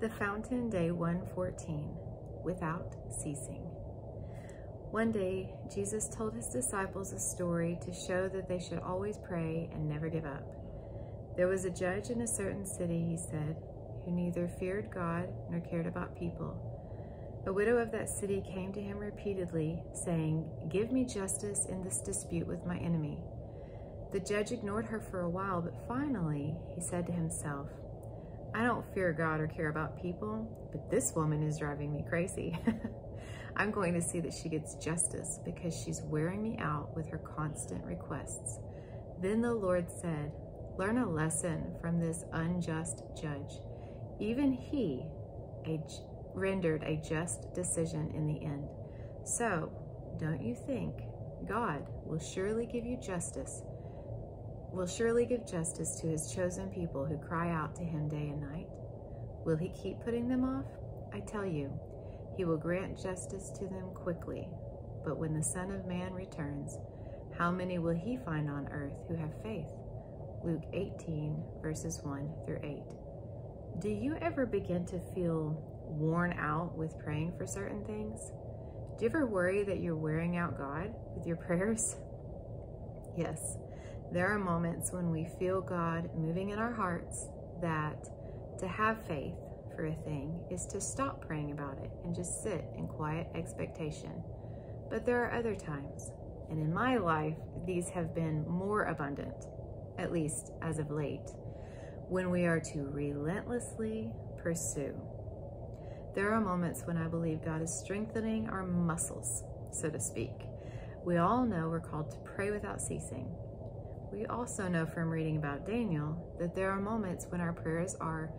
The Fountain, Day 114, Without Ceasing. One day, Jesus told his disciples a story to show that they should always pray and never give up. There was a judge in a certain city, he said, who neither feared God nor cared about people. A widow of that city came to him repeatedly, saying, "Give me justice in this dispute with my enemy." The judge ignored her for a while, but finally he said to himself, "I don't fear God or care about people, but this woman is driving me crazy. I'm going to see that she gets justice because she's wearing me out with her constant requests." Then the Lord said, "Learn a lesson from this unjust judge. Even he rendered a just decision in the end. So, don't you think God will surely give justice to his chosen people who cry out to him day and night? Will he keep putting them off? I tell you, he will grant justice to them quickly. But when the Son of Man returns, how many will he find on earth who have faith?" Luke 18, verses 1 through 8. Do you ever begin to feel worn out with praying for certain things? Do you ever worry that you're wearing out God with your prayers? Yes. There are moments when we feel God moving in our hearts that to have faith for a thing is to stop praying about it and just sit in quiet expectation. But there are other times, and in my life, these have been more abundant, at least as of late, when we are to relentlessly pursue. There are moments when I believe God is strengthening our muscles, so to speak. We all know we're called to pray without ceasing. We also know from reading about Daniel that there are moments when our prayers are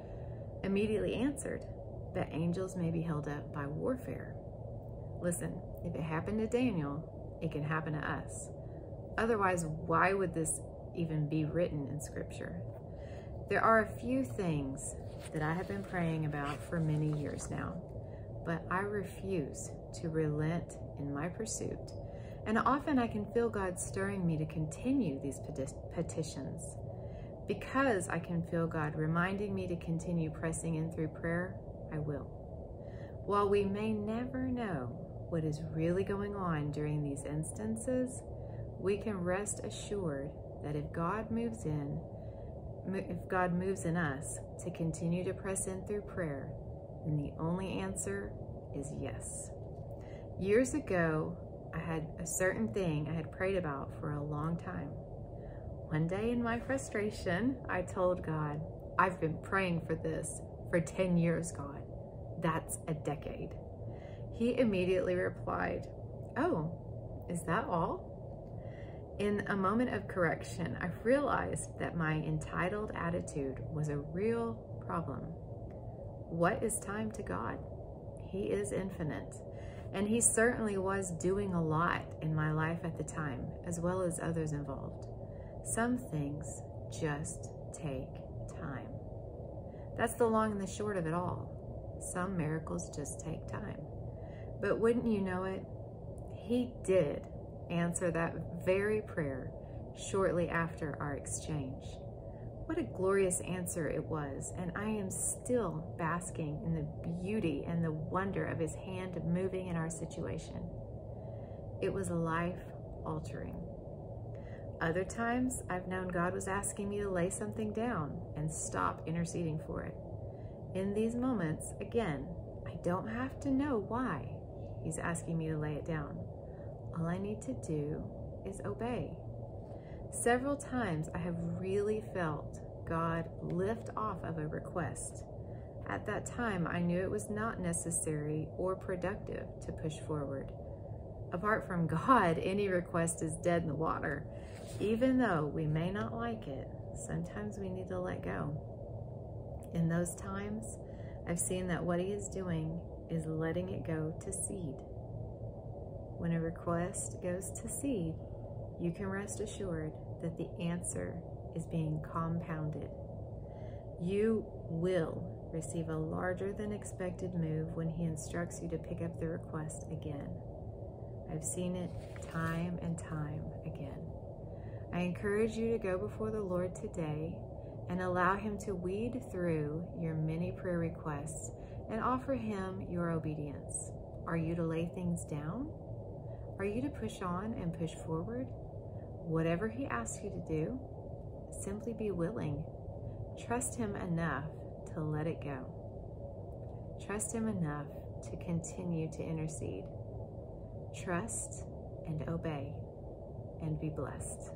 immediately answered, but angels may be held up by warfare. Listen, if it happened to Daniel, it can happen to us. Otherwise, why would this even be written in Scripture? There are a few things that I have been praying about for many years now, but I refuse to relent in my pursuit. And often I can feel God stirring me to continue these petitions. Because I can feel God reminding me to continue pressing in through prayer, I will. While we may never know what is really going on during these instances, we can rest assured that if God moves in us to continue to press in through prayer, then the only answer is yes. Years ago, I had a certain thing I had prayed about for a long time. One day in my frustration, I told God, "I've been praying for this for 10 years, God. That's a decade." He immediately replied, "Oh, is that all?" In a moment of correction, I realized that my entitled attitude was a real problem. What is time to God? He is infinite. And he certainly was doing a lot in my life at the time, as well as others involved. Some things just take time. That's the long and the short of it all. Some miracles just take time. But wouldn't you know it, he did answer that very prayer shortly after our exchange. What a glorious answer it was, and I am still basking in the beauty and the wonder of his hand moving in our situation. It was life-altering. Other times, I've known God was asking me to lay something down and stop interceding for it. In these moments, again, I don't have to know why he's asking me to lay it down. All I need to do is obey. Several times I have really felt God lift off of a request. At that time, I knew it was not necessary or productive to push forward. Apart from God, any request is dead in the water. Even though we may not like it, sometimes we need to let go. In those times, I've seen that what he is doing is letting it go to seed. When a request goes to seed, you can rest assured that the answer is being compounded. You will receive a larger than expected move when he instructs you to pick up the request again. I've seen it time and time again. I encourage you to go before the Lord today and allow Him to weed through your many prayer requests and offer Him your obedience. Are you to lay things down? Are you to push on and push forward? Whatever He asks you to do, simply be willing. Trust Him enough to let it go. Trust Him enough to continue to intercede. Trust and obey, and be blessed.